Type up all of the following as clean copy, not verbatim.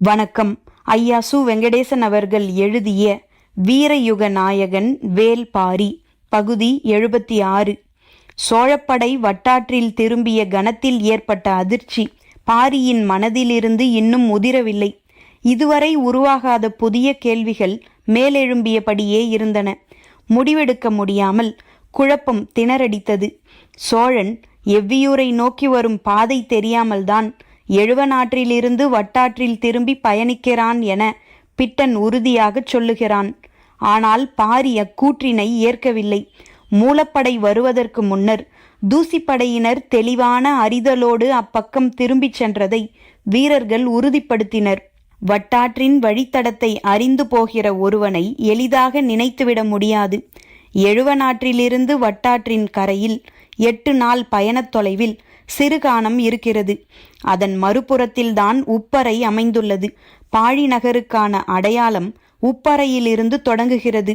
வணக்கம். ஐயா சு. வெங்கடேசன் அவர்கள் எழுதிய வீரயுக நாயகன் வேல்பாரி பகுதி 76. சோழப்படை வட்டாற்றில் திரும்பிய கணத்தில் ஏற்பட்ட அதிர்ச்சி பாரியின் மனதிலிருந்து இன்னும் உதிரவில்லை. இதுவரை உருவாகாத புதிய கேள்விகள் மேலெழும்பியபடியே இருந்தன. முடிவெடுக்க முடியாமல் குழப்பம் திணறடித்தது. சோழன் எவ்வியூரை நோக்கி வரும் பாதை தெரியாமல்தான் எழுவனாற்றிலிருந்து வட்டாற்றில் திரும்பி பயணிக்கிறான் என பிட்டன் உறுதியாகச் சொல்லுகிறான். ஆனால் பாரி அக்கூற்றினை ஏற்கவில்லை. மூலப்படை வருவதற்கு முன்னர் தூசிப்படையினர் தெளிவான அறிதலோடு அப்பக்கம் திரும்பிச் சென்றதை வீரர்கள் உறுதிப்படுத்தினர். வட்டாற்றின் வழித்தடத்தை அறிந்து போகிற ஒருவனை எளிதாக நினைத்துவிட முடியாது. எழுவனாற்றிலிருந்து வட்டாற்றின் கரையில் 8 நாள் பயணத் தொலைவில் சிறுகானம் இருக்கிறது. அதன் மறுபுறத்தில்தான் உப்பரை அமைந்துள்ளது. பாழி நகருக்கான அடையாளம் உப்பரையிலிருந்து தொடங்குகிறது.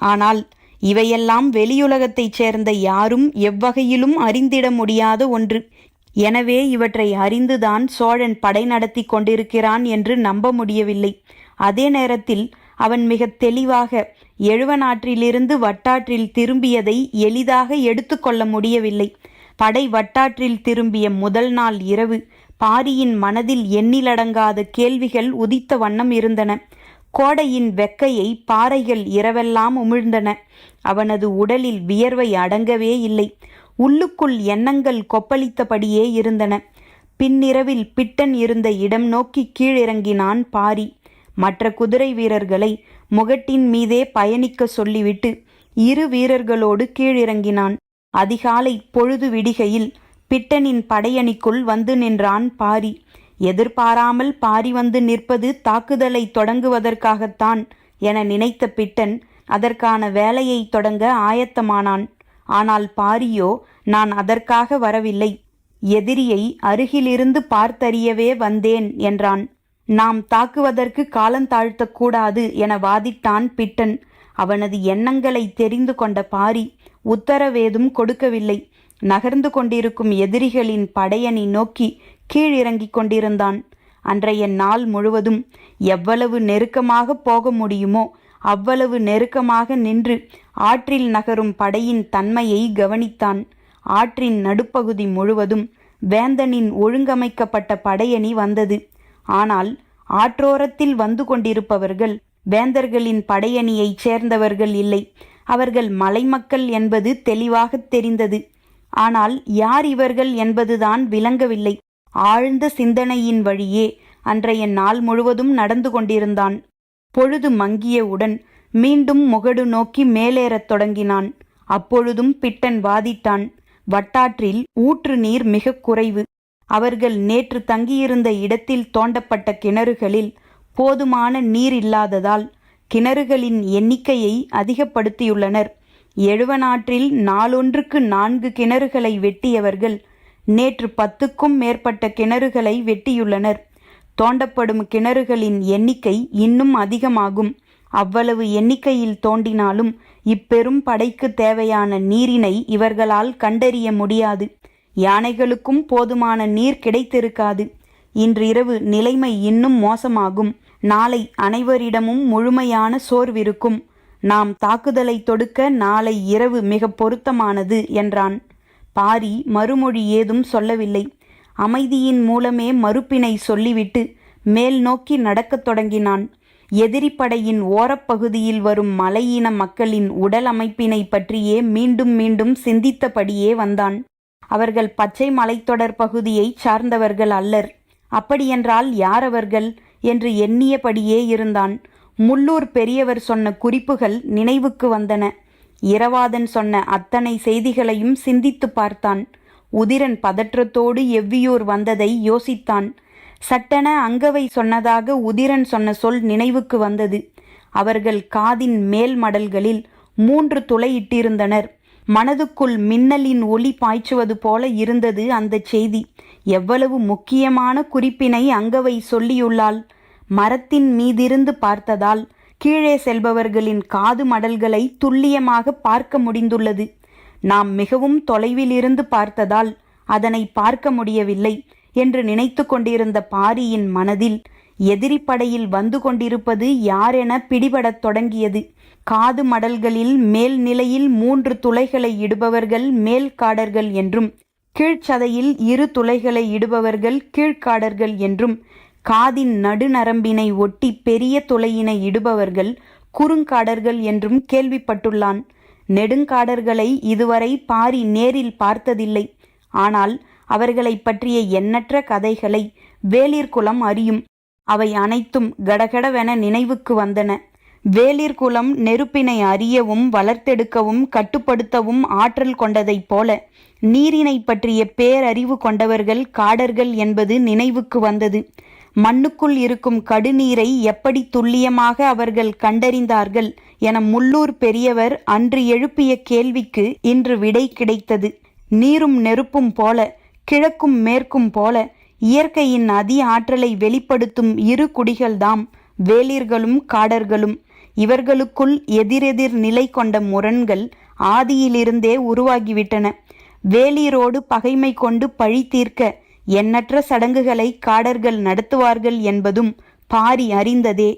ஆனால் இவையெல்லாம் வெளியுலகத்தைச் சேர்ந்த யாரும் எவ்வகையிலும் அறிந்திட முடியாத ஒன்று. எனவே இவற்றை அறிந்துதான் சோழன் படை நடத்தி கொண்டிருக்கிறான் என்று நம்ப முடியவில்லை. அதே நேரத்தில் அவன் மிக தெளிவாக எழுவனாற்றிலிருந்து வட்டாற்றில் திரும்பியதை எளிதாக எடுத்துக்கொள்ள முடியவில்லை. படை வட்டாற்றில் திரும்பிய முதல் நாள் இரவு பாரியின் மனதில் எண்ணிலடங்காத கேள்விகள் உதித்த வண்ணம் இருந்தன. கோடையின் வெக்கையை பாறைகள் இரவெல்லாம் உமிழ்ந்தன. அவனது உடலில் வியர்வை அடங்கவே இல்லை. உள்ளுக்குள் எண்ணங்கள் கொப்பளித்தபடியே இருந்தன. பின்னிரவில் பிட்டன் இருந்த இடம் நோக்கி கீழிறங்கினான் பாரி. மற்ற குதிரை வீரர்களை முகட்டின் மீதே பயணிக்க சொல்லிவிட்டு 2 வீரர்களோடு கீழிறங்கினான். அதிகாலை பொழுது விடிகையில் பிட்டனின் படையணிக்குள் வந்து நின்றான் பாரி. எதிர்பாராமல் பாரி வந்து நிற்பது தாக்குதலை தொடங்குவதற்காகத்தான் என நினைத்த பிட்டன் அதற்கான வேலையை தொடங்க ஆயத்தமானான். ஆனால் பாரியோ, நான் அதற்காக வரவில்லை, எதிரியை அருகிலிருந்து பார்த்தறியவே வந்தேன் என்றான். நாம் தாக்குவதற்கு காலந்தாழ்த்தக்கூடாது என வாதிட்டான் பிட்டன். அவனது எண்ணங்களை தெரிந்து கொண்ட பாரி உத்தரவேதும் கொடுக்கவில்லை. நகர்ந்து கொண்டிருக்கும் எதிரிகளின் படையணி நோக்கி கீழிறங்கிக் கொண்டிருந்தான். அன்றைய நாள் முழுவதும் எவ்வளவு நெருக்கமாக போக முடியுமோ அவ்வளவு நெருக்கமாக நின்று ஆற்றில் நகரும் படையின் தன்மையை கவனித்தான். ஆற்றின் நடுப்பகுதி முழுவதும் வேந்தனின் ஒழுங்கமைக்கப்பட்ட படையணி வந்தது. ஆனால் ஆற்றோரத்தில் வந்து கொண்டிருப்பவர்கள் வேந்தர்களின் படையணியைச் சேர்ந்தவர்கள் இல்லை. அவர்கள் மலைமக்கள் என்பது தெளிவாக தெரிந்தது. ஆனால் யார் இவர்கள் என்பதுதான் விளங்கவில்லை. ஆழ்ந்த சிந்தனையின் வழியே அன்றைய நாள் முழுவதும் நடந்து கொண்டிருந்தான். பொழுது மங்கியவுடன் மீண்டும் முகடு நோக்கி மேலேறத் தொடங்கினான். அப்பொழுதும் பிட்டன் வாதிட்டான். வட்டாற்றில் ஊற்று நீர் மிக குறைவு. அவர்கள் நேற்று தங்கியிருந்த இடத்தில் தோண்டப்பட்ட கிணறுகளில் போதுமான நீர் இல்லாததால் கிணறுகளின் எண்ணிக்கையை அதிகப்படுத்தியுள்ளனர். எழுவனாற்றில் நாளொன்றுக்கு 4 கிணறுகளை வெட்டியவர்கள் நேற்று 10க்கும் மேற்பட்ட கிணறுகளை வெட்டியுள்ளனர். தோண்டப்படும் கிணறுகளின் எண்ணிக்கை இன்னும் அதிகமாகும். அவ்வளவு எண்ணிக்கையில் தோண்டினாலும் இப்பெரும் படைக்கு தேவையான நீரினை இவர்களால் கண்டறிய முடியாது. யானைகளுக்கும் போதுமான நீர் கிடைத்திருக்காது. இன்றிரவு நிலைமை இன்னும் மோசமாகும். நாளை அனைவரிடமும் முழுமையான சோர்விருக்கும். நாம் தாக்குதலை தொடுக்க நாளை இரவு மிக பொருத்தமானது என்றான். பாரி மறுமொழி ஏதும் சொல்லவில்லை. அமைதியின் மூலமே மறுப்பினை சொல்லிவிட்டு மேல் நோக்கி நடக்கத் தொடங்கினான். எதிரிப்படையின் ஓரப்பகுதியில் வரும் மலையின மக்களின் உடல் அமைப்பினை பற்றியே மீண்டும் மீண்டும் சிந்தித்தபடியே வந்தான். அவர்கள் பச்சை மலைத்தொடர் பகுதியை சார்ந்தவர்கள் அல்லர். அப்படியென்றால் யார் அவர்கள் என்று எண்ணியபடியே இருந்தான். முள்ளூர் பெரியவர் சொன்ன குறிப்புகள் நினைவுக்கு வந்தன. இரவாதன் சொன்ன அத்தனை செய்திகளையும் சிந்தித்து பார்த்தான். உதிரன் பதற்றத்தோடு எவ்வியூர் வந்ததை யோசித்தான். சட்டென அங்கவை சொன்னதாக உதிரன் சொன்ன சொல் நினைவுக்கு வந்தது. அவர்கள் காதின் மேல் மடல்களில் 3 துளையிட்டிருந்தனர். மனதுக்குள் மின்னலின் ஒளி பாய்ச்சுவது போல இருந்தது அந்த செய்தி. எவ்வளவு முக்கியமான குறிப்பினை அங்கவை சொல்லியுள்ளாள். மரத்தின் மீதிருந்து பார்த்ததால் கீழே செல்பவர்களின் காது மடல்களை துல்லியமாக பார்க்க முடிந்துள்ளது. நாம் மிகவும் தொலைவில் இருந்து பார்த்ததால் அதனை பார்க்க முடியவில்லை என்று நினைத்து கொண்டிருந்த பாரியின் மனதில் எதிரி படையில் வந்து கொண்டிருப்பது யாரென பிடிபடத் தொடங்கியது. காது மடல்களில் மேல் நிலையில் 3 துளைகளை இடுபவர்கள் மேல் காடர்கள் என்றும், கீழ்ச்சதையில் 2 துளைகளை இடுபவர்கள் கீழ்காடர்கள் என்றும், காதின் நடுநரம்பினை ஒட்டி பெரிய துளையினை இடுபவர்கள் குறுங்காடர்கள் என்றும் கேள்விப்பட்டுள்ளான். நெடுங்காடர்களை இதுவரை பாரி நேரில் பார்த்ததில்லை. ஆனால் அவர்களை பற்றிய எண்ணற்ற கதைகளை வேளிர்குலம் அறியும். அவை அனைத்தும் கடகடவென நினைவுக்கு வந்தன. வேளிர்குலம் நெருப்பினை அறியவும் வளர்த்தெடுக்கவும் கட்டுப்படுத்தவும் ஆற்றல் கொண்டதைப் போல நீரினை பற்றிய பேரறிவு கொண்டவர்கள் காடர்கள் என்பது நினைவுக்கு வந்தது. மண்ணுக்குள் இருக்கும் கடுநீரை எப்படி துல்லியமாக அவர்கள் கண்டறிந்தார்கள் என முள்ளூர் பெரியவர் அன்று எழுப்பிய கேள்விக்கு இன்று விடை கிடைத்தது. நீரும் நெருப்பும் போல, கிழக்கும் மேற்கும் போல இயற்கையின் அதி ஆற்றலை வெளிப்படுத்தும் 2 குடிகள்தாம் வேளிர்களும் காடர்களும். இவர்களுக்குள் எதிரெதிர் நிலை கொண்ட முரண்கள் ஆதியிலிருந்தே உருவாகிவிட்டன. வேளிரோடு பகைமை கொண்டு பழி தீர்க்க எண்ணற்ற சடங்குகளை காடர்கள் நடத்துவார்கள் என்பதும் பாரி அறிந்ததே.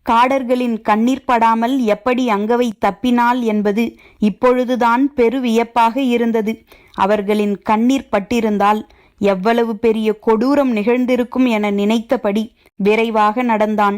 காடர்களின் கண்ணீர் படாமல் எப்படி அங்கவை தப்பினாள் என்பது இப்பொழுதுதான் பெரு வியப்பாக இருந்தது. அவர்களின் கண்ணீர் பட்டிருந்தால் எவ்வளவு பெரிய கொடூரம் நிகழ்ந்திருக்கும் என நினைத்தபடி விரைவாக நடந்தான்.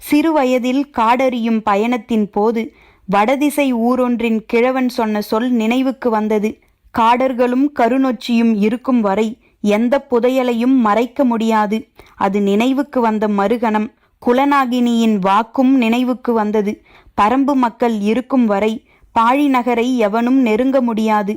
சிறுவயதில் காடறியும் பயணத்தின் போது வடதிசை ஊரொன்றின் கிழவன் சொன்ன சொல் நினைவுக்கு வந்தது. காடர்களும் கருநொச்சியும் இருக்கும் வரை எந்த புதையலையும் மறைக்க முடியாது. அது நினைவுக்கு வந்த மறுகணம் குலநாகினியின் வாக்கும் நினைவுக்கு வந்தது. பரம்பு மக்கள் இருக்கும் வரை பாழி நகரை எவனும் நெருங்க முடியாது.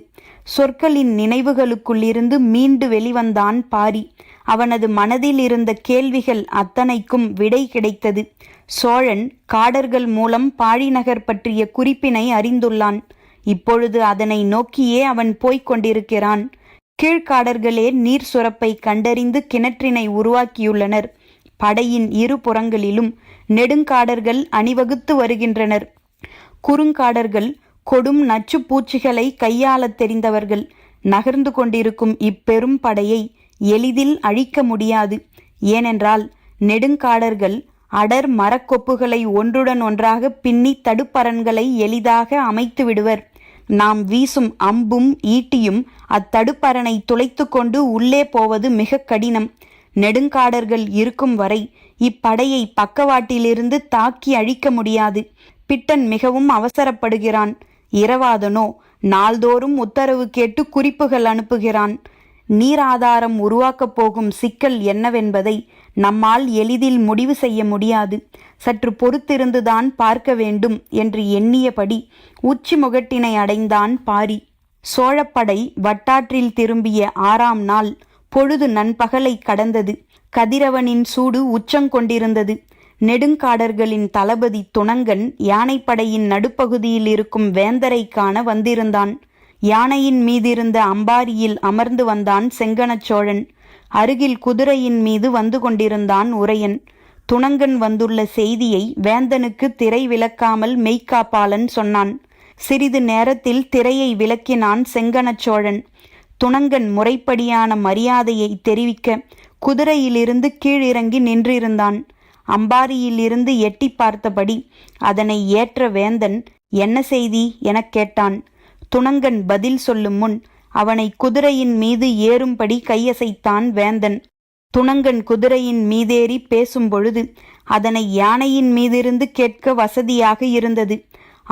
சொற்களின் நினைவுகளுக்குள்ளிருந்து மீண்டு வெளிவந்தான் பாரி. அவனது மனதில் இருந்த கேள்விகள் அத்தனைக்கும் விடை கிடைத்தது. சோழன் காடர்கள் மூலம் பாழிநகர் பற்றிய குறிப்பினை அறிந்துள்ளான். இப்பொழுது அதனை நோக்கியே அவன் போய்க் கொண்டிருக்கிறான். கீழ்காடர்களே நீர் சுரப்பை கண்டறிந்து கிணற்றினை உருவாக்கியுள்ளனர். படையின் 2 புறங்களிலும் நெடுங்காடர்கள் அணிவகுத்து வருகின்றனர். குறுங்காடர்கள் கொடும் நச்சு பூச்சிகளை கையாளத் தெரிந்தவர்கள். நகர்ந்து கொண்டிருக்கும் இப்பெரும் படையை எளிதில் அழிக்க முடியாது. ஏனென்றால் நெடுங்காடர்கள் அடர் மரக்கொப்புகளை ஒன்றுடன் ஒன்றாக பின்னி தடுப்பரன்களை எளிதாக அமைத்து விடுவர். நாம் வீசும் அம்பும் ஈட்டியும் அத்தடுப்பரனை துளைத்து கொண்டு உள்ளே போவது மிக கடினம். நெடுங்காடர்கள் இருக்கும் வரை இப்படையை பக்கவாட்டிலிருந்து தாக்கி அழிக்க முடியாது. பிட்டன் மிகவும் அவசரப்படுகிறான். இரவாதனோ நாள்தோறும் உத்தரவு கேட்டு குறிப்புகள் அனுப்புகிறான். நீராதாரம் உருவாக்கப் போகும் சிக்கல் என்னவென்பதை நம்மால் எளிதில் முடிவு செய்ய முடியாது. சற்று பொறுத்திருந்துதான் பார்க்க வேண்டும் என்று எண்ணியபடி உச்சி முகட்டினை அடைந்தான் பாரி. சோழப்படை வட்டாற்றில் திரும்பிய 6ஆம் நாள் பொழுது நண்பகலை கடந்தது. கதிரவனின் சூடு உச்சங்கொண்டிருந்தது. நெடுங்காடர்களின் தளபதி துணங்கன் யானைப்படையின் நடுப்பகுதியில் இருக்கும் வேந்தரை காண வந்திருந்தான். யானையின் மீதிருந்த அம்பாரியில் அமர்ந்து வந்தான் செங்கணச் சோழன். அருகில் குதிரையின் மீது வந்து கொண்டிருந்தான் உரையன். துணங்கன் வந்துள்ள செய்தியை வேந்தனுக்கு திரை விலக்காமல் மெய்க்காப்பாளன் சொன்னான். சிறிது நேரத்தில் திரையை விலக்கினான் செங்கணச் சோழன். துணங்கன் முறைப்படியான மரியாதையை தெரிவிக்க குதிரையிலிருந்து கீழிறங்கி நின்றிருந்தான். அம்பாரியிலிருந்து எட்டி பார்த்தபடி அதனை ஏற்ற வேந்தன் என்ன செய்தி எனக் கேட்டான். துணங்கன் பதில் சொல்லும் முன் அவனை குதிரையின் மீது ஏறும்படி கையசைத்தான் வேந்தன். துணங்கன் குதிரையின் மீதேறி பேசும்பொழுது அதனை யானையின் மீதிருந்து கேட்க வசதியாக இருந்தது.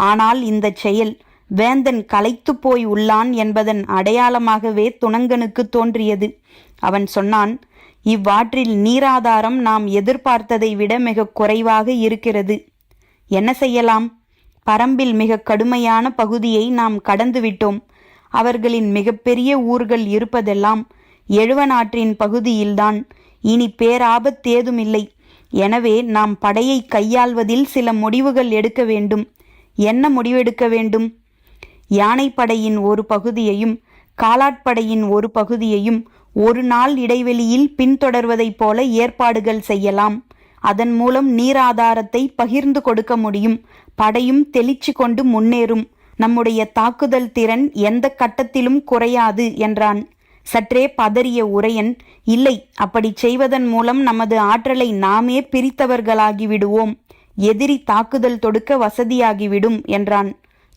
ஆனால் இந்த செயல் வேந்தன் களைத்து போய் உள்ளான் என்பதன் அடையாளமாகவே துணங்கனுக்கு தோன்றியது. அவன் சொன்னான், இவ்வாற்றில் நீராதாரம் நாம் எதிர்பார்த்ததை விட மிக குறைவாக இருக்கிறது. என்ன செய்யலாம்? பரம்பில் மிக கடுமையான பகுதியை நாம் கடந்துவிட்டோம். அவர்களின் மிகப்பெரிய ஊர்கள் இருப்பதெல்லாம் எழுவனாற்றின் பகுதியில்தான். இனி பேராபத்தேதுமில்லை. எனவே நாம் படையை கையாள்வதில் சில முடிவுகள் எடுக்க வேண்டும். என்ன முடிவெடுக்க வேண்டும்? யானைப்படையின் ஒரு பகுதியையும் காலாட்படையின் ஒரு பகுதியையும் 1 நாள் இடைவெளியில் பின்தொடர்வதைப் போல ஏற்பாடுகள் செய்யலாம். அதன் மூலம் நீராதாரத்தை பகிர்ந்து கொடுக்க முடியும். படையும் தெளிச்சு கொண்டு முன்னேறும். நம்முடைய தாக்குதல் திறன் எந்த கட்டத்திலும் குறையாது என்றான். சற்றே பதறிய உரையன், இல்லை, அப்படி செய்வதன் மூலம் நமது ஆற்றலை நாமே பிரித்தவர்களாகிவிடுவோம். எதிரி தாக்குதல் தொடுக்க வசதியாகிவிடும் என்றான்.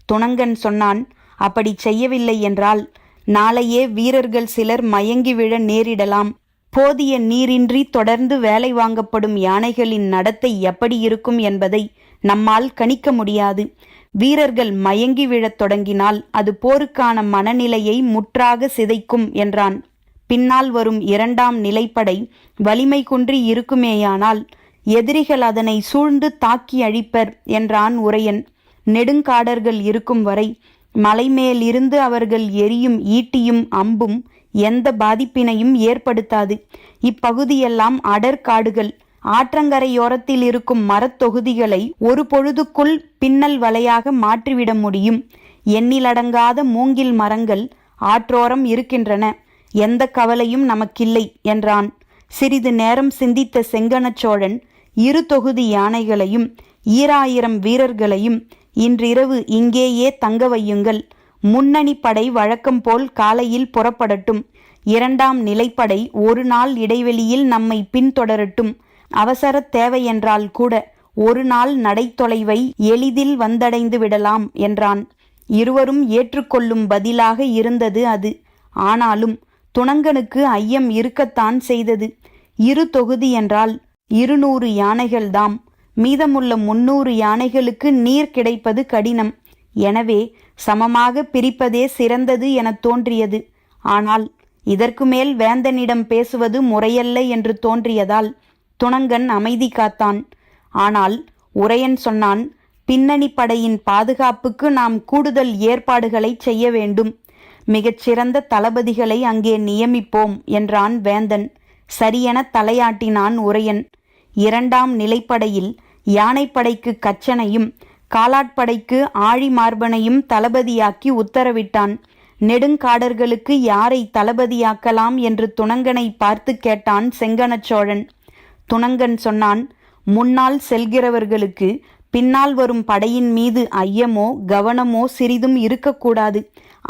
துணங்கன் சொன்னான், அப்படி செய்யவில்லை என்றால் நாளையே வீரர்கள் சிலர் மயங்கி விழ நேரிடலாம். போதிய நீரின்றி தொடர்ந்து வேலை வாங்கப்படும் யானைகளின் நடத்தை எப்படி இருக்கும் என்பதை நம்மால் கணிக்க முடியாது. வீரர்கள் மயங்கி விழத் தொடங்கினால் அது போருக்கான மனநிலையை முற்றாக சிதைக்கும் என்றான். பின்னால் வரும் 2ஆம் நிலைப்படை வலிமை குன்றி இருக்குமேயானால் எதிரிகள் அதனை சூழ்ந்து தாக்கி அழிப்பர் என்றான் உரையன். நெடுங்காடர்கள் இருக்கும் வரை மலைமேலிருந்து அவர்கள் எரியும் ஈட்டியும் அம்பும் எந்த பாதிப்பினையும் ஏற்படுத்தாது. இப்பகுதியெல்லாம் அடர்காடுகள். ஆற்றங்கரையோரத்தில் இருக்கும் மரத்தொகுதிகளை ஒரு பொழுதுக்குள் பின்னல் வலையாக மாற்றிவிட முடியும். எண்ணிலடங்காத மூங்கில் மரங்கள் ஆற்றோரம் இருக்கின்றன. எந்த கவலையும் நமக்கில்லை என்றான். சிறிது நேரம் சிந்தித்த செங்கணச் சோழன் 2 தொகுதி யானைகளையும் 1000 வீரர்களையும் இன்றிரவு இங்கேயே தங்க வையுங்கள். முன்னணி படை வழக்கம் போல் காலையில் புறப்படட்டும். 2ஆம் நிலைப்படை 1 நாள் இடைவெளியில் நம்மை பின்தொடரட்டும். அவசர தேவையென்றால் கூட 1 நாள் நடைத்தொலைவை எளிதில் வந்தடைந்து விடலாம் என்றான். இருவரும் ஏற்றுக்கொள்ளும் பதிலாக இருந்தது அது. ஆனாலும் துணங்கனுக்கு ஐயம் இருக்கத்தான் செய்தது. 2 தொகுதி என்றால் 200 யானைகள்தாம். மீதமுள்ள 300 யானைகளுக்கு நீர் கிடைப்பது கடினம். எனவே சமமாக பிரிப்பதே சிறந்தது என தோன்றியது. ஆனால் இதற்கு மேல் வேந்தனிடம் பேசுவது முறையல்ல என்று தோன்றியதால் துணங்கன் அமைதி காத்தான். ஆனால் உரையன் சொன்னான், பின்னணி படையின் பாதுகாப்புக்கு நாம் கூடுதல் ஏற்பாடுகளை செய்ய வேண்டும். மிகச்சிறந்த தளபதிகளை அங்கே நியமிப்போம் என்றான் வேந்தன். சரியென தலையாட்டினான் உரையன். 2ஆம் நிலைப்படையில் யானைப்படைக்கு கச்சனையும் காலாட்படைக்கு ஆழி மார்பனையும் தளபதியாக்கி உத்தரவிட்டான். நெடுங்காடர்களுக்கு யாரை தளபதியாக்கலாம் என்று துணங்கனை பார்த்து கேட்டான் செங்கணச் சோழன். துணங்கன் சொன்னான், முன்னால் செல்கிறவர்களுக்கு பின்னால் வரும் படையின் மீது ஐயமோ கவனமோ சிறிதும் இருக்கக்கூடாது.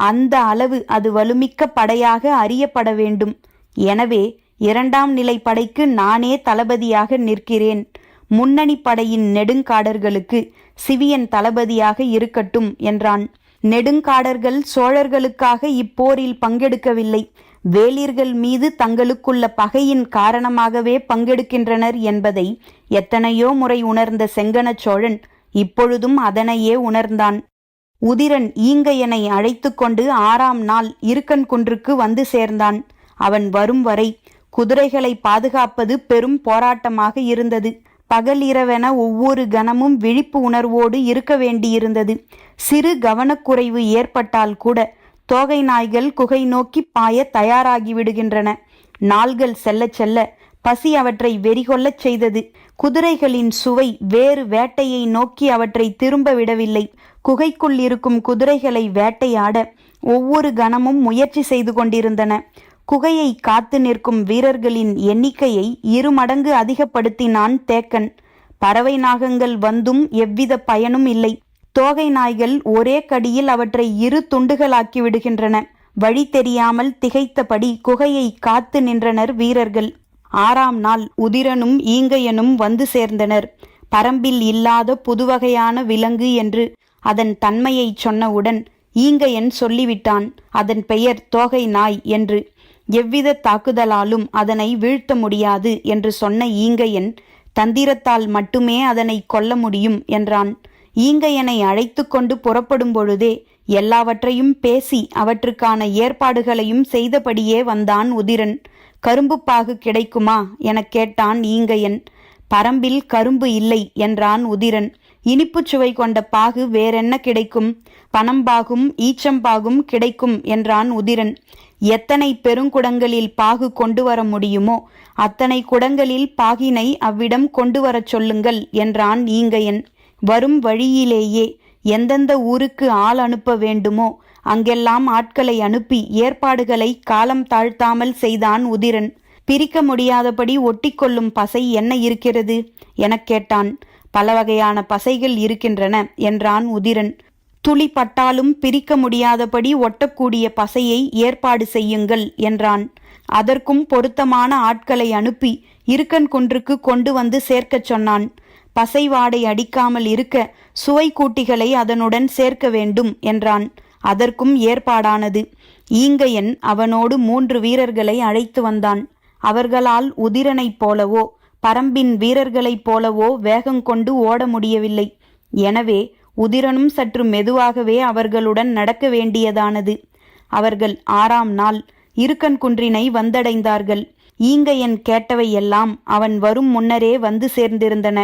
அந்த அளவு அது வலுமிக்க படையாக அறியப்பட வேண்டும். எனவே 2ஆம் நிலை படைக்கு நானே தளபதியாக நிற்கிறேன். முன்னணி படையின் நெடுங்காடர்களுக்கு சிவியன் தளபதியாக இருக்கட்டும் என்றான். நெடுங்காடர்கள் சோழர்களுக்காக இப்போரில் பங்கெடுக்கவில்லை. வேளிர்கள் மீது தங்களுக்குள்ள பகையின் காரணமாகவே பங்கெடுக்கின்றனர் என்பதை எத்தனையோ முறை உணர்ந்த செங்கணச் சோழன் இப்பொழுதும் அதனையே உணர்ந்தான். உதிரன் ஈங்கையனை அழைத்து கொண்டு 6ஆம் நாள் இருக்கன் குன்றுக்கு வந்து சேர்ந்தான். அவன் வரும் வரை குதிரைகளை பாதுகாப்பது பெரும் போராட்டமாக இருந்தது. பகல் இரவென ஒவ்வொரு கணமும் விழிப்பு உணர்வோடு இருக்க வேண்டியிருந்தது. சிறு கவனக்குறைவு ஏற்பட்டால் கூட தோகை நாய்கள் குகை நோக்கி பாய தயாராகிவிடுகின்றன. நாள்கள் செல்ல செல்ல பசி அவற்றை வெறிகொள்ளச் செய்தது. குதிரைகளின் சுவை வேறு வேட்டையை நோக்கி அவற்றை திரும்ப விடவில்லை. குகைக்குள் இருக்கும் குதிரைகளை வேட்டையாட ஒவ்வொரு கணமும் முயற்சி செய்து கொண்டிருந்தன. குகையை காத்து நிற்கும் வீரர்களின் எண்ணிக்கையை 2 மடங்கு அதிகப்படுத்தினான் தேக்கன். பறவை நாகங்கள் வந்தும் எவ்வித பயனும் இல்லை. தோகை நாய்கள் ஒரே கடியில் அவற்றை 2 துண்டுகளாக்கி விடுகின்றன. வழி தெரியாமல் திகைத்தபடி குகையை காத்து நின்றனர் வீரர்கள். 6ஆம் நாள் உதிரனும் ஈங்கையனும் வந்து சேர்ந்தனர். பரம்பில் இல்லாத புதுவகையான விலங்கு என்று அதன் தன்மையை சொன்னவுடன் ஈங்கையன் சொல்லிவிட்டான், அதன் பெயர் தோகை நாய் என்று. எவ்வித தாக்குதலாலும் அதனை வீழ்த்த முடியாது என்று சொன்ன ஈங்கையன், தந்திரத்தால் மட்டுமே அதனை கொல்ல முடியும் என்றான். ஈங்கையனை அழைத்து கொண்டு புறப்படும் பொழுதே எல்லாவற்றையும் பேசி அவற்றுக்கான ஏற்பாடுகளையும் செய்தபடியே வந்தான் உதிரன். கரும்பு பாகு கிடைக்குமா எனக் கேட்டான் ஈங்கையன். பரம்பில் கரும்பு இல்லை என்றான் உதிரன். இனிப்புச் சுவை கொண்ட பாகு வேறென்ன கிடைக்கும்? பனம்பாகும் ஈச்சம்பாகும் கிடைக்கும் என்றான் உதிரன். எத்தனை பெருங்குடங்களில் பாகு கொண்டு வர முடியுமோ அத்தனை குடங்களில் பாகினை அவ்விடம் கொண்டு வரச் சொல்லுங்கள் என்றான் ஈங்கையன். வரும் வழியிலேயே எந்தெந்த ஊருக்கு ஆள் அனுப்ப வேண்டுமோ அங்கெல்லாம் ஆட்களை அனுப்பி ஏற்பாடுகளை காலம் தாழ்த்தாமல் செய்தான் உதிரன். பிரிக்க முடியாதபடி ஒட்டிக்கொள்ளும் பசை என்ன இருக்கிறது எனக் கேட்டான். பல வகையான பசைகள் இருக்கின்றன என்றான் உதிரன். துளி பட்டாலும் பிரிக்க முடியாதபடி ஒட்டக்கூடிய பசையை ஏற்பாடு செய்யுங்கள் என்றான். அதற்கும் பொருத்தமான ஆட்களை அனுப்பி இருக்கன் குன்றுக்கு கொண்டு வந்து சேர்க்கச் சொன்னான். பசை வாடை அடிக்காமல் இருக்க சுவை கூட்டிகளை அதனுடன் சேர்க்க வேண்டும் என்றான். அதற்கும் ஏற்பாடானது. ஈங்கையன் அவனோடு 3 வீரர்களை அழைத்து வந்தான். அவர்களால் உதிரனைப் போலவோ பரம்பின் வீரர்களைப் போலவோ வேகங்கொண்டு ஓட முடியவில்லை. எனவே உதிரனும் சற்று மெதுவாகவே அவர்களுடன் நடக்க வேண்டியதானது. அவர்கள் 6ஆம் நாள் இருக்கன் குன்றினை வந்தடைந்தார்கள். ஈங்கையன் கேட்டவையெல்லாம் அவன் வரும் முன்னரே வந்து சேர்ந்திருந்தன.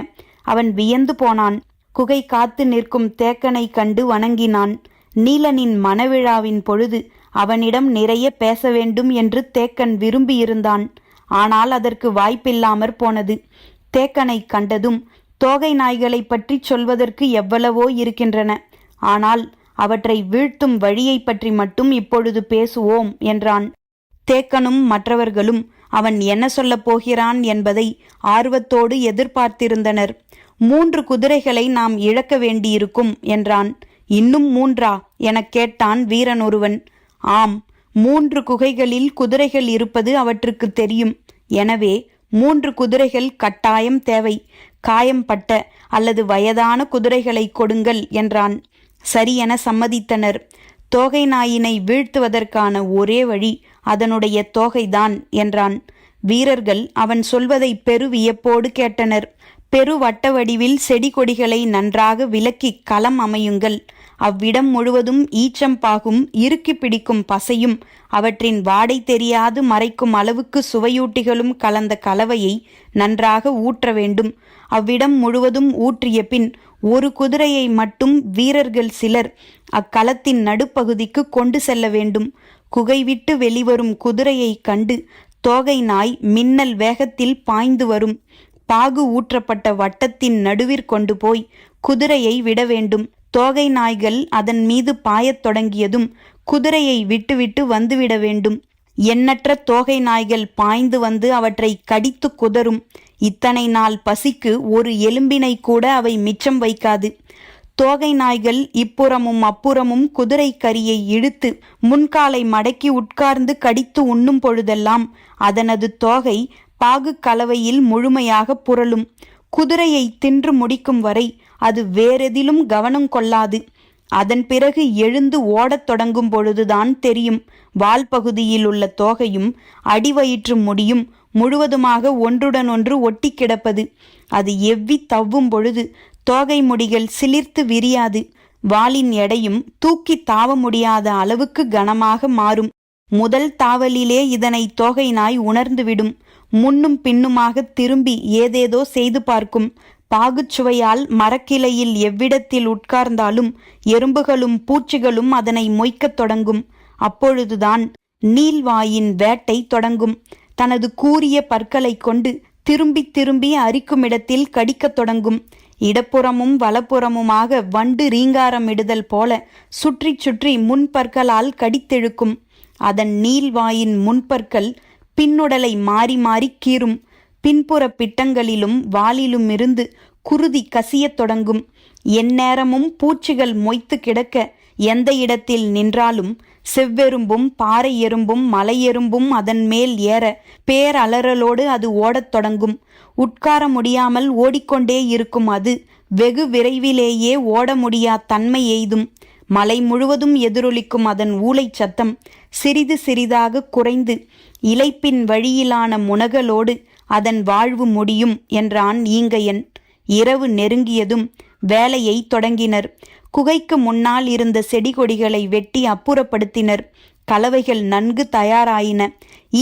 அவன் வியந்து போனான். குகை காத்து நிற்கும் தேக்கனை கண்டு வணங்கினான். நீலனின் மணவிழாவின் பொழுது அவனிடம் நிறைய பேச வேண்டும் என்று தேக்கன் விரும்பியிருந்தான். ஆனால் அதற்கு வாய்ப்பில்லாமற் போனது. தேக்கனை கண்டதும் தோகை நாய்களை பற்றி சொல்வதற்கு எவ்வளவோ இருக்கின்றன. ஆனால் அவற்றை வீழ்த்தும் வழியை பற்றி மட்டும் இப்பொழுது பேசுவோம் என்றான். தேக்கனும் மற்றவர்களும் அவன் என்ன சொல்லப் போகிறான் என்பதை ஆர்வத்தோடு எதிர்பார்த்திருந்தனர். 3 குதிரைகளை நாம் இழக்க வேண்டியிருக்கும் என்றான். இன்னும் 3ஆ எனக் கேட்டான் வீரன் ஒருவன். ஆம், 3 குகைகளில் குதிரைகள் இருப்பது அவற்றுக்கு தெரியும். எனவே 3 குதிரைகள் கட்டாயம் தேவை. காயம்பட்ட அல்லது வயதான குதிரைகளை கொடுங்கள் என்றான். சரியென சம்மதித்தனர். தோகை நாயினை வீழ்த்துவதற்கான ஒரே வழி அதனுடைய தோகைதான் என்றான். வீரர்கள் அவன் சொல்வதை பெரு வியப்போடு கேட்டனர். பெரு வட்ட வடிவில் செடி கொடிகளை நன்றாக விலக்கி களம் அமையுங்கள். அவ்விடம் முழுவதும் ஈச்சம்பாகும் இறுக்கி பிடிக்கும் பசையும் அவற்றின் வாடை தெரியாது மறைக்கும் அளவுக்கு சுவையூட்டிகளும் கலந்த கலவையை நன்றாக ஊற்ற வேண்டும். அவ்விடம் முழுவதும் ஊற்றிய பின் ஒரு குதிரையை மட்டும் வீரர்கள் சிலர் அக்களத்தின் நடுப்பகுதிக்கு கொண்டு செல்ல வேண்டும். குகை விட்டு வெளிவரும் குதிரையை கண்டு தோகை நாய் மின்னல் வேகத்தில் பாய்ந்து வரும். பாகு ஊற்றப்பட்ட வட்டத்தின் நடுவிற்கொண்டு போய் குதிரையை விட வேண்டும். தோகை நாய்கள் அதன் மீது பாயத் தொடங்கியதும் குதிரையை விட்டுவிட்டு வந்துவிட வேண்டும். எண்ணற்ற தோகை நாய்கள் பாய்ந்து வந்து அவற்றை கடித்து குதறும். இத்தனை நாள் பசிக்கு ஒரு எலும்பினை கூட அவை மிச்சம் வைக்காது. தோகை நாய்கள் இப்புறமும் அப்புறமும் குதிரை கரியை இழுத்து முன்காலை மடக்கி உட்கார்ந்து கடித்து உண்ணும் பொழுதெல்லாம் அதனது தோகை பாகு கலவையில் முழுமையாக புரளும். குதிரையை தின்று முடிக்கும் வரை அது வேறெதிலும் கவனம் கொள்ளாது. அதன் பிறகு எழுந்து ஓடத் தொடங்கும் பொழுதுதான் தெரியும் வால் பகுதியில் உள்ள தோகையும் அடிவயிற்று முடியும் முழுவதுமாக ஒன்றுடன் ஒன்று ஒட்டி கிடப்பது. அது எவ்வி தவ்வும் பொழுது தோகை முடிகள் சிலிர்த்து விரியாது. வாலின் எடையும் தூக்கி தாவ முடியாத அளவுக்கு கனமாக மாறும். முதல் தாவலிலே இதனை தோகை நாய் உணர்ந்துவிடும். முன்னும் பின்னுமாக திரும்பி ஏதேதோ செய்து பார்க்கும். பாகுச்சுவையால் மரக்கிளையில் எவ்விடத்தில் உட்கார்ந்தாலும் எறும்புகளும் பூச்சிகளும் அதனை மொய்க்கத் தொடங்கும். அப்பொழுதுதான் நீள்வாயின் வேட்டை தொடங்கும். தனது கூரிய பற்களை கொண்டு திரும்பி திரும்பி அரிக்குமிடத்தில் கடிக்கத் தொடங்கும். இடப்புறமும் வலப்புறமுமாக வண்டு ரீங்காரம் இடுதல் போல சுற்றி சுற்றி முன்பற்களால் கடித்தெழுக்கும். அதன் நீள்வாயின் முன்பற்கள் பின்னுடலை மாறி மாறி கீறும். பின்புற பிட்டங்களிலும் வாலிலுமிருந்து குருதி கசியத் தொடங்கும். எந்நேரமும் பூச்சிகள் மொய்த்து கிடக்க எந்த இடத்தில் நின்றாலும் செவ்வெரும்பும் பாறை எறும்பும் மலை எறும்பும் அதன் மேல் ஏற பேரலறலோடு அது ஓடத் தொடங்கும். உட்கார முடியாமல் ஓடிக்கொண்டே இருக்கும் அது வெகு விரைவிலேயே ஓட முடியா தன்மை எய்தும். மலை முழுவதும் எதிரொலிக்கும் அதன் ஊளை சத்தம் சிறிது சிறிதாக குறைந்து இலைப்பின் வழியிலான முனகலோடு அதன் வாழ்வு முடியும் என்றான் ஈங்கையன். இரவு நெருங்கியதும் வேலையை தொடங்கினர். குகைக்கு முன்னால் இருந்த செடி கொடிகளை வெட்டி அப்புறப்படுத்தினர். கலவைகள் நன்கு தயாராயின.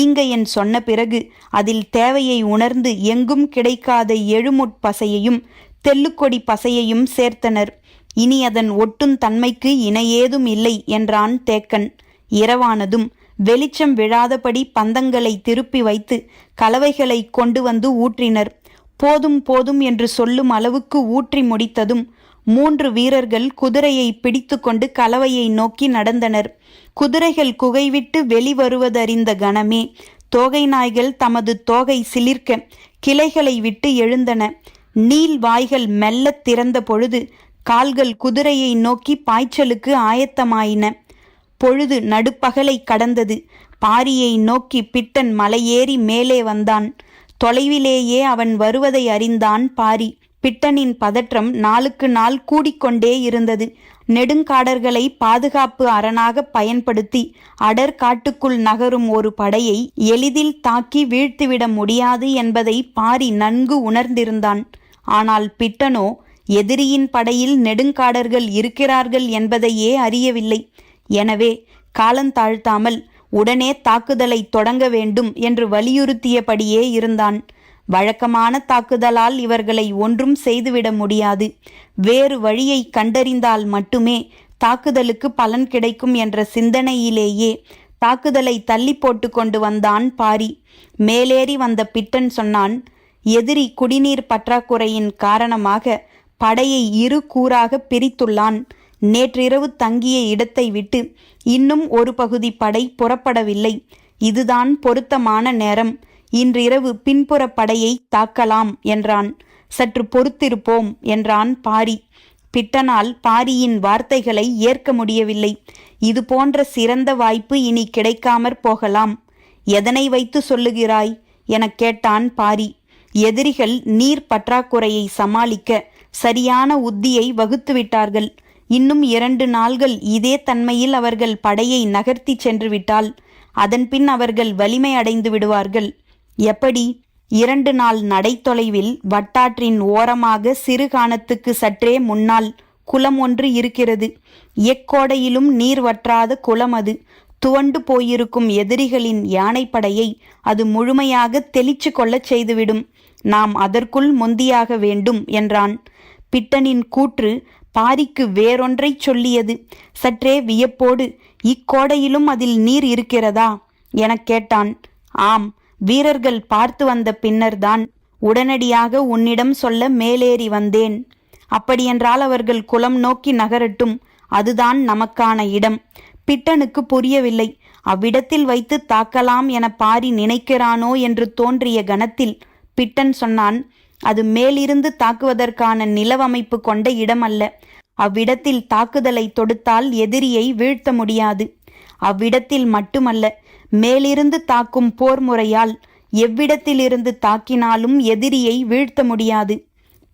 ஈங்கையன் சொன்ன பிறகு அதில் தேவையை உணர்ந்து எங்கும் கிடைக்காத எழுமுட்பசையையும் தெல்லுக்கொடி பசையையும் சேர்த்தனர். இனி அதன் ஒட்டுன் தன்மைக்கு இணையேதும் இல்லை என்றான் தேக்கன். இரவானதும் வெளிச்சம் விழாதபடி பந்தங்களை திருப்பி வைத்து கலவைகளை கொண்டு வந்து ஊற்றினர். போதும் போதும் என்று சொல்லும் அளவுக்கு ஊற்றி முடித்ததும் 3 வீரர்கள் குதிரையை பிடித்து கொண்டு கலவையை நோக்கி நடந்தனர். குதிரைகள் குகைவிட்டு வெளிவருவதறிந்த கணமே தோகை நாய்கள் தமது தோகை சிலிர்க்க கிளைகளை விட்டு எழுந்தன. நீள் வாய்கள் மெல்லத் திறந்த பொழுது கால்கள் குதிரையை நோக்கி பாய்ச்சலுக்கு ஆயத்தமாயின. பொழுது நடுப்பகலை கடந்தது. பாரியை நோக்கி பிட்டன் மலையேறி மேலே வந்தான். தொலைவிலேயே அவன் வருவதை அறிந்தான் பாரி. பிட்டனின் பதற்றம் நாளுக்கு நாள் கூடிக்கொண்டே இருந்தது. நெடுங்காடர்களை பாதுகாப்பு அரணாக பயன்படுத்தி அடர் காட்டுக்குள் நகரும் ஒரு படையை எளிதில் தாக்கி வீழ்த்திவிட முடியாது என்பதை பாரி நன்கு உணர்ந்திருந்தான். ஆனால் பிட்டனோ எதிரியின் படையில் நெடுங்காடர்கள் இருக்கிறார்கள் என்பதையே அறியவில்லை. எனவே காலந்தாழ்த்தாமல் உடனே தாக்குதலை தொடங்க வேண்டும் என்று வலியுறுத்தியபடியே இருந்தான். வழக்கமான தாக்குதலால் இவர்களை ஒன்றும் செய்துவிட முடியாது. வேறு வழியை கண்டறிந்தால் மட்டுமே தாக்குதலுக்கு பலன் கிடைக்கும் என்ற சிந்தனையிலேயே தாக்குதலை தள்ளி போட்டு கொண்டு வந்தான் பாரி. மேலேறி வந்த பிட்டன் சொன்னான், எதிரி குடிநீர் பற்றாக்குறையின் காரணமாக படையை இரு கூறாக பிரித்துள்ளான். நேற்றிரவு தங்கிய இடத்தை விட்டு இன்னும் ஒரு பகுதி படை புறப்படவில்லை. இதுதான் பொருத்தமான நேரம். இன்றிரவு பின்புற படையை தாக்கலாம் என்றான். சற்று பொறுத்திருப்போம் என்றான் பாரி. பிட்டனால் பாரியின் வார்த்தைகளை ஏற்க முடியவில்லை. இது போன்ற சிறந்த வாய்ப்பு இனி கிடைக்காமற் போகலாம். எதனை வைத்து சொல்லுகிறாய் எனக் கேட்டான் பாரி. எதிரிகள் நீர் பற்றாக்குறையை சமாளிக்க சரியான உத்தியை வகுத்துவிட்டார்கள். இன்னும் 2 நாள்கள் இதே தன்மையில் அவர்கள் படையை நகர்த்தி சென்று விட்டால் அதன்பின் அவர்கள் வலிமை அடைந்து விடுவார்கள். எப்படி? 2 நாள் நடைத்தொலைவில் வட்டாற்றின் ஓரமாக சிறுகானத்துக்கு சற்றே முன்னால் குளம் ஒன்று இருக்கிறது. எக்கோடையிலும் நீர் வற்றாத குளம் அது. துவண்டு போயிருக்கும் எதிரிகளின் யானைப்படையை அது முழுமையாக தெளிச்சு கொள்ளச் செய்துவிடும். நாம் அதற்குள் முந்தியாக வேண்டும் என்றான். பிட்டனின் கூற்று பாரிக்கு வேறொன்றை சொல்லியது. சற்றே வியப்போடு, இக்கோடையிலும் அதில் நீர் இருக்கிறதா எனக் கேட்டான். ஆம், வீரர்கள் பார்த்து வந்த பின்னர்தான் உடனடியாக உன்னிடம் சொல்ல மேலேறி வந்தேன். அப்படியென்றால் அவர்கள் குளம் நோக்கி நகரட்டும், அதுதான் நமக்கான இடம். பிட்டனுக்கு புரியவில்லை. அவ்விடத்தில் வைத்து தாக்கலாம் என பாரி நினைக்கிறானோ என்று தோன்றிய கணத்தில் பிட்டன் சொன்னான், அது மேலிருந்து தாக்குவதற்கான நிலவமைப்பு கொண்ட இடம் அல்ல. அவ்விடத்தில் தாக்குதலை தொடுத்தால் எதிரியை வீழ்த்த முடியாது. அவ்விடத்தில் மட்டுமல்ல, மேலிருந்து தாக்கும் போர் முறையால் எவ்விடத்திலிருந்து தாக்கினாலும் எதிரியை வீழ்த்த முடியாது.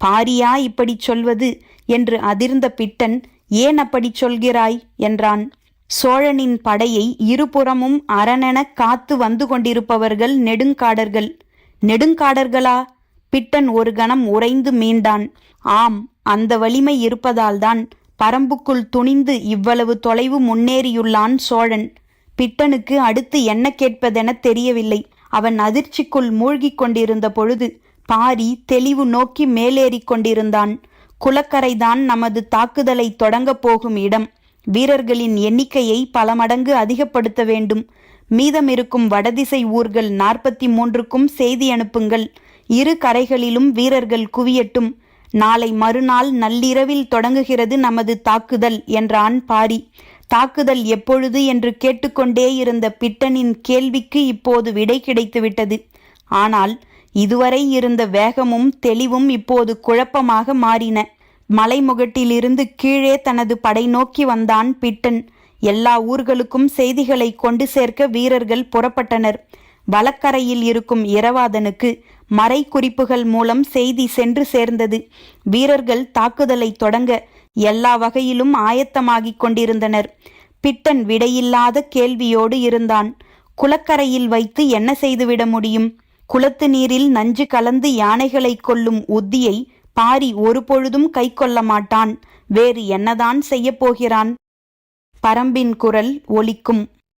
பாரியா இப்படி சொல்வது என்று அதிர்ந்த பிட்டன், ஏன் அப்படி சொல்கிறாய் என்றான். சோழனின் படையை இருபுறமும் அரணென காத்து வந்து கொண்டிருப்பவர்கள் நெடுங்காடர்கள். நெடுங்காடர்களா? பிட்டன் ஒரு கணம் உறைந்து மீண்டான். ஆம், அந்த வலிமை இருப்பதால்தான் பரம்புக்குள் துணிந்து இவ்வளவு தொலைவு முன்னேறியுள்ளான் சோழன். பிட்டனுக்கு அடுத்து என்ன கேட்பதென தெரியவில்லை. அவன் அதிர்ச்சிக்குள் மூழ்கிக் கொண்டிருந்த பொழுது பாரி தெளிவு நோக்கி மேலேறிக் கொண்டிருந்தான். குளக்கரைதான் நமது தாக்குதலை தொடங்கப் போகும் இடம். வீரர்களின் எண்ணிக்கையை பல மடங்கு அதிகப்படுத்த வேண்டும். மீதமிருக்கும் வடதிசை ஊர்கள் 43க்கும் செய்தி அனுப்புங்கள். இரு கரைகளிலும் வீரர்கள் குவியட்டும். நாளை மறுநாள் நள்ளிரவில் தொடங்குகிறது நமது தாக்குதல் என்றான் பாரி. தாக்குதல் எப்பொழுது என்று கேட்டுக்கொண்டே இருந்த பிட்டனின் கேள்விக்கு இப்போது விடை கிடைத்துவிட்டது. ஆனால் இதுவரை இருந்த வேகமும் தெளிவும் இப்போது குழப்பமாக மாறின. மலைமுகட்டிலிருந்து கீழே தனது படை நோக்கி வந்தான் பிட்டன். எல்லா ஊர்களுக்கும் செய்திகளை கொண்டு சேர்க்க வீரர்கள் புறப்பட்டனர். வலக்கரையில் இருக்கும் இரவாதனுக்கு மறை குறிப்புகள் மூலம் செய்தி சென்று சேர்ந்தது. வீரர்கள் தாக்குதலை தொடங்க எல்லா வகையிலும் ஆயத்தமாகிக் கொண்டிருந்தனர். பிட்டன் விடையில்லாத கேள்வியோடு இருந்தான். குளக்கரையில் வைத்து என்ன செய்துவிட முடியும்? குளத்து நீரில் நஞ்சு கலந்து யானைகளை கொல்லும் உத்தியை பாரி ஒருபொழுதும் கை கொள்ள மாட்டான். வேறு என்னதான் செய்யப் போகிறான்? பரம்பின் குரல் ஒலிக்கும்.